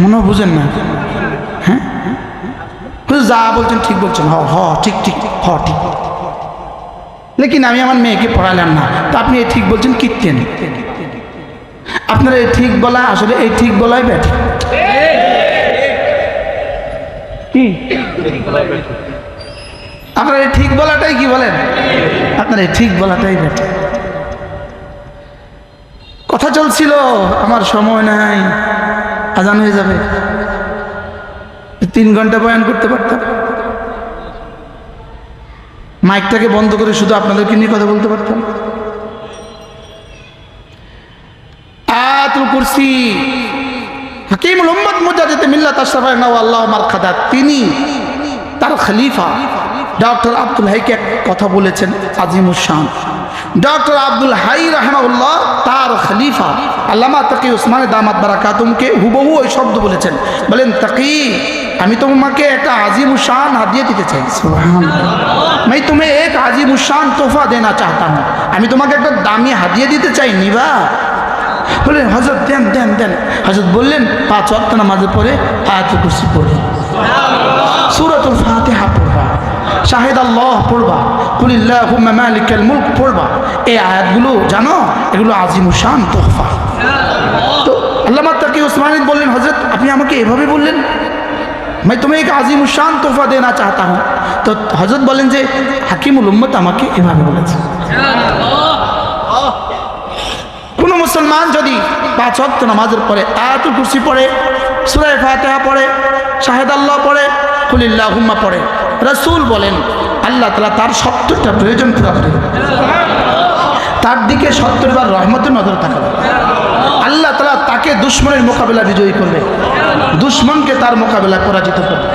মনে বুঝেন না? হ্যাঁ, যা বলছেন ঠিক বলছেন, হ ঠিক ঠিক, ঠিক। লেকিন আমি আমার মেয়েকে পড়ালাম না, তা আপনি এই ঠিক বলছেন কীর্তেন। আপনার এই ঠিক বলা, আসলে এই ঠিক বলাই ব্যাঠিক। কি আপনার এই ঠিক বলাটাই কি বলেন? আপনার এই ঠিক বলাটাই ব্যাঠিক। কথা চলছিল, আমার সময় নাই, আজান হয়ে যাবে, 3 ঘন্টা বয়ান করতে পারতাম, মাইকটাকে বন্ধ করে শুধু আপনাদেরকে নিয়ে কথা বলতে পারতাম। আয়াতুল কুরসি হাকিমুল উম্মত মুজাদ্দিদ মিল্লাত আশরাফা আল্লাহ মারখাদাত, তিনি তার খলিফা ডক্টর আব্দুল হাইকে কথা বলেছেন আজিমুশ শান। ডক্টর আব্দুল হাই রাহমাহুল্লাহ তার খলিফা আল্লামা তাকি উসমানে দামাত বারাকাতুমকে হুবহু ওই শব্দ বলেছেন। বলেন, তাকি আমি তোমাকে একটা আজিমুশ শান হাদিয়া দিতে চাই। সুবহানাল্লাহ, मैं तुम्हें एक আজিমুশ শান তোহফা দেনা চাহতা हूं, আমি তোমাকে একটা দামি হাদিয়া দিতে চাই, নিবা? বললেন, হযরত দেন দেন দেন। হযরত বললেন, 5 ওয়াক্ত নামাজের পরে আয়াতুল কুরসি পড়ো, সূরাতুল ফাতিহা পড়বা, শাহিদ আল্লাহ পড়বা, কুলিল্লাহুম্মা মালিকাল মুলক পড়বা। এই আয়াতগুলো জানো, এগুলো আজিমুশ শান তোহফা। তো আল্লামা তাকি উসমানী বললেন, হযরত আপনি আমাকে এভাবে বললেন, मैं तुम्हें एक আজিমুশ শান তোহফা দেনা চাহতা हूं। তো হযরত বলেন যে হাকিমুল উম্মত আমাকে এভাবে বলেছে। কোন মুসলমান যদি 5 ওয়াক্ত নামাজের পরে আয়াতুল কুরসি পড়ে, সূরা ফাতিহা পড়ে, শাহিদ আল্লাহ পড়ে, কুলিল্লাহুম্মা পড়ে, রাসূল বলেন আল্লাহ তাআলা তার 70টা প্রয়োজন পুরা করে দেবে, তার দিকে 70 বার রহমতের নজর তাকাবে। আল্লাহ তাআলা তাকে দুশমনের মোকাবেলা বিজয়ী করবে, দুশমনকে তার মোকাবেলা পরাজিত করবে।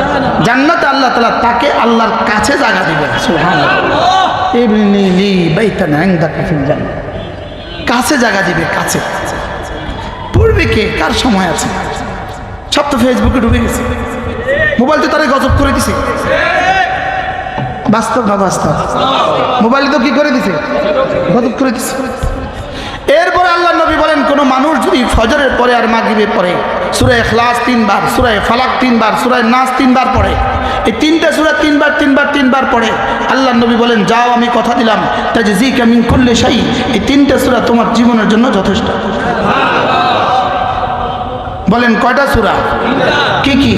জান্নাতে আল্লাহ তাআলা তাকে আল্লাহর কাছে জায়গা দিবেন। সুবহানাল্লাহ, ইবনি লি বাইতান ইনদাকা ফিল জান্নাহ, কাছে জায়গা দিবে, কাছে। পড়বে কে? কার সময় আছে? সব তো ফেসবুকে ঢুকে গেছে, মোবাইল তো তারা গজব করে দিছে। বাস্তব না বাস্তব? মোবাইল তো কি করে দিছে? গজব করে দিছে। এরপরে আল্লাহ নবী বলেন, কোন মানুষ যদি ফজরের পরে আর মাগরিবের পরে সূরা ইখলাস 3 বার, সূরা ফালাক 3 বার, সূরা নাস 3 বার পড়ে, এই 3টা সূরা 3 বার 3 বার 3 বার পড়ে, আল্লাহ নবী বলেন, যাও আমি কথা দিলাম তাজজিকা মিন কুল্লি শাই, এই 3টা সূরা তোমার জীবনের জন্য যথেষ্ট। বলেন কয়টা সূরা? কি কি?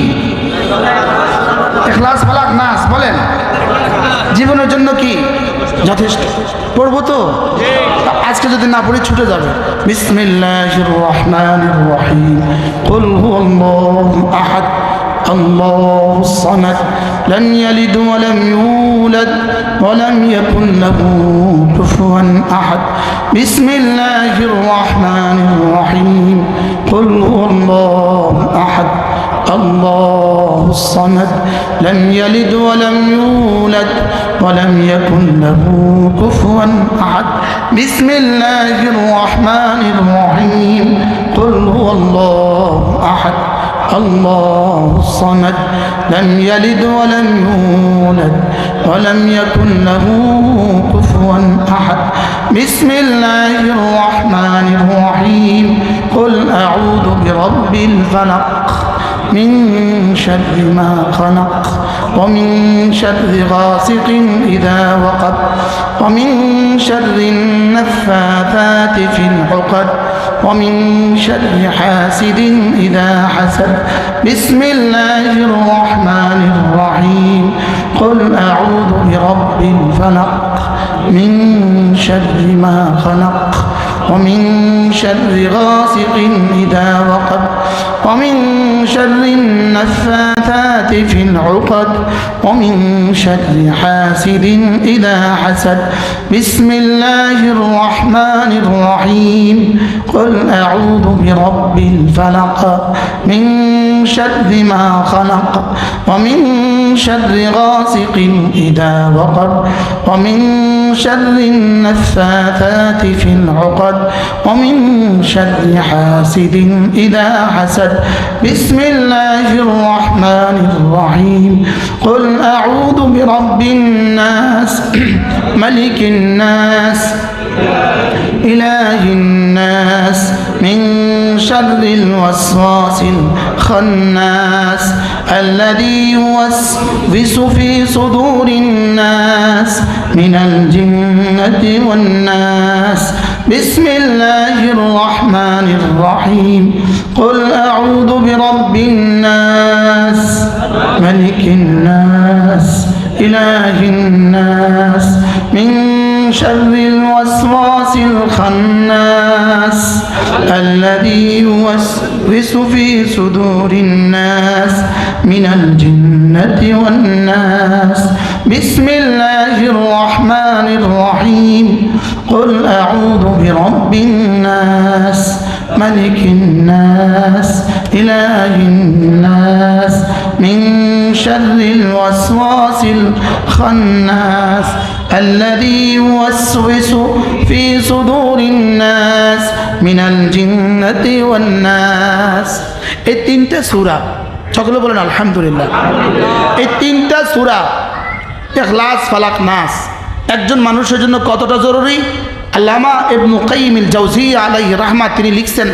ইখলাস, ফালাক, নাস। বলেন জীবনের জন্য কি যথেষ্ট? পড়বো তো? আজকে যদি না পড়ি ছুটে যাবে। বিসমিল্লাহির রহমানির রহিম, কুল হুয়াল্লাহু আহাদ আল্লাহুস সামাদ লাম ইয়ালিদ ওয়া লাম ইউলাদ ওয়া লাম ইয়াকুল লাহু কুফুয়ান আহাদ। বিসমিল্লাহির রহমানির রহিম, কুল হুয়াল্লাহু আহাদ আল্লাহুস সামাদ লাম ইয়ালিদ ওয়া লাম ইউলাদ ওয়া লাম ইয়াকুল লাহু কুফুয়ান আহাদ। বিসমিল্লাহির রহমানির রহিম, কুল হুয়াল্লাহু আহাদ আল্লাহুস সামাদ লাম ইয়ালিদ ওয়া লাম ইউলাদ ওয়া লাম ইয়াকুল লাহু কুফুয়ান আহাদ। বিসমিল্লাহির রহমানির রহিম, কুল আউযু বিরাব্বিল ফালাক من شر ما خلق ومن شر غاسق إذا وقب ومن شر النفاثات في العقد ومن شر حاسد إذا حسد. بسم الله الرحمن الرحيم، قل أعوذ برب الفلق من شر ما خلق ومن شر غاسق إذا وقب ومن شر النفاثات في العقد ومن شر حاسد إذا حسد. بسم الله الرحمن الرحيم، قل أعوذ برب الفلق من شر ما خلق ومن شر غاسق إذا وقب ومن شر النفاثات في العقد ومن شر حاسد إذا حسد. بسم الله الرحمن الرحيم، قل أعوذ برب الناس ملك الناس إله الناس من شر الوسواس الخناس الذي يوسوس في صدور الناس من الجنة والناس بسم الله الرحمن الرحيم قل أعوذ برب الناس ملك الناس إله الناس من شر الوسواس الخناس الذي يوسوس في صدور الناس من الجنة والناس بسم الله الرحمن الرحيم قل أعوذ برب الناس ملك الناس إله الناس من شر الوسواس الخناس الذي يوسوس في صدور الناس من الجنة والناس এই তিনটা সূরা সকলে বলেন আলহামদুলিল্লাহ এই তিনটা সূরা ইখলাস ফালাক নাস একজন মানুষের জন্য কতটা জরুরি আল্লামা ইবনে কাইয়িম আল জাওজিয়্যা আলাইহি রাহমাত তিনি লিখছেন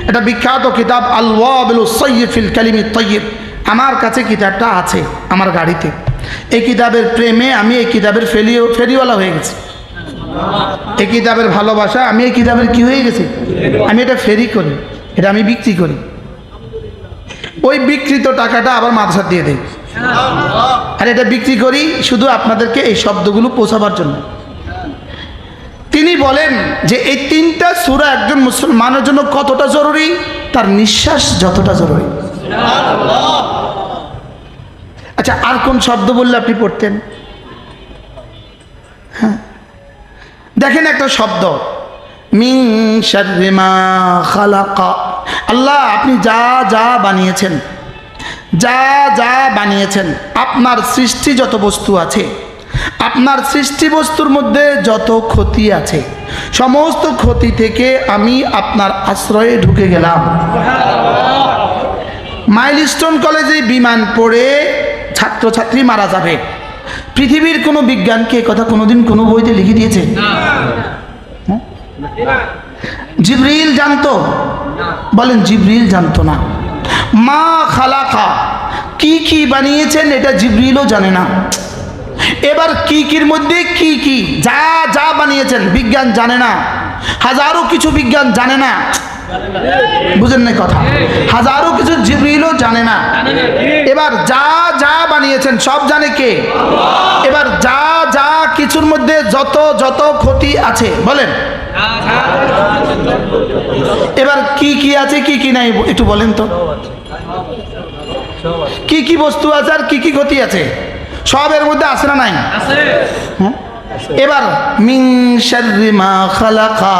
এটা বিখ্যাত কিতাব আল ওয়াবিলুস সাইয়্যিব ফিল কালিমিত তাইয়্যিব আমার কাছে কিতাবটা আছে আমার গাড়িতে এই কিতাবের প্রেমে আমি এই কিতাবের ফেরিওয়ালা হয়ে গেছি এই কিতাবের ভালোবাসা আমি এই কিতাবের কি হয়ে গেছি আমি এটা ফেরি করি এটা আমি বিক্রি করি ওই বিক্রিত টাকাটা আবার মাদ্রাসা দিয়ে দেই আর এটা বিক্রি করি শুধু আপনাদেরকে এই শব্দগুলো পৌঁছাবার জন্য তিনি বলেন যে এই তিনটা সূরা একজন মুসলমানের জন্য কতটা জরুরি তার নিঃশ্বাস যতটা জরুরি আচ্ছা আর কোন শব্দ বললে আপনি পড়তেন হ্যাঁ দেখেন একটা শব্দ মিন শাররি মা খালাকা আল্লাহ আপনি যা যা বানিয়েছেন যা যা বানিয়েছেন আপনার সৃষ্টি যত বস্তু আছে আপনার সৃষ্টি বস্তুর মধ্যে যত ক্ষতি আছে সমস্ত ক্ষতি থেকে আমি আপনার আশ্রয়ে ঢুকে গেলাম মাইলস্টোন কলেজে বিমান পড়ে ছাত্রছাত্রী মারা যাবে পৃথিবীর কোনো বিজ্ঞানকে কথা কোনোদিন কোনো বইতে লিখে দিয়েছে জিবরিল জানতো বলেন জিবরিল জানতো না মা খালাকা কি কি বানিয়েছেন এটা জিবরিলও জানে না এবার কি কির মধ্যে কি কি যা যা বানিয়েছেন বিজ্ঞান জানে না হাজারো কিছু বিজ্ঞান জানে না বুঝেন না কথা হাজারো কিছু জিবরিলও জানে না এবার যা যা বানিয়েছেন সব জানে কে এবার যা যা কিছুর মধ্যে যত যত ক্ষতি আছে বলেন এবার কি কি আছে কি কি নাই একটু বলেন তো কি কি বস্তু আছে আর কি কি ক্ষতি আছে সব এর মধ্যে আছে না নাই আছে এবার মিন শাররি মা খালাকা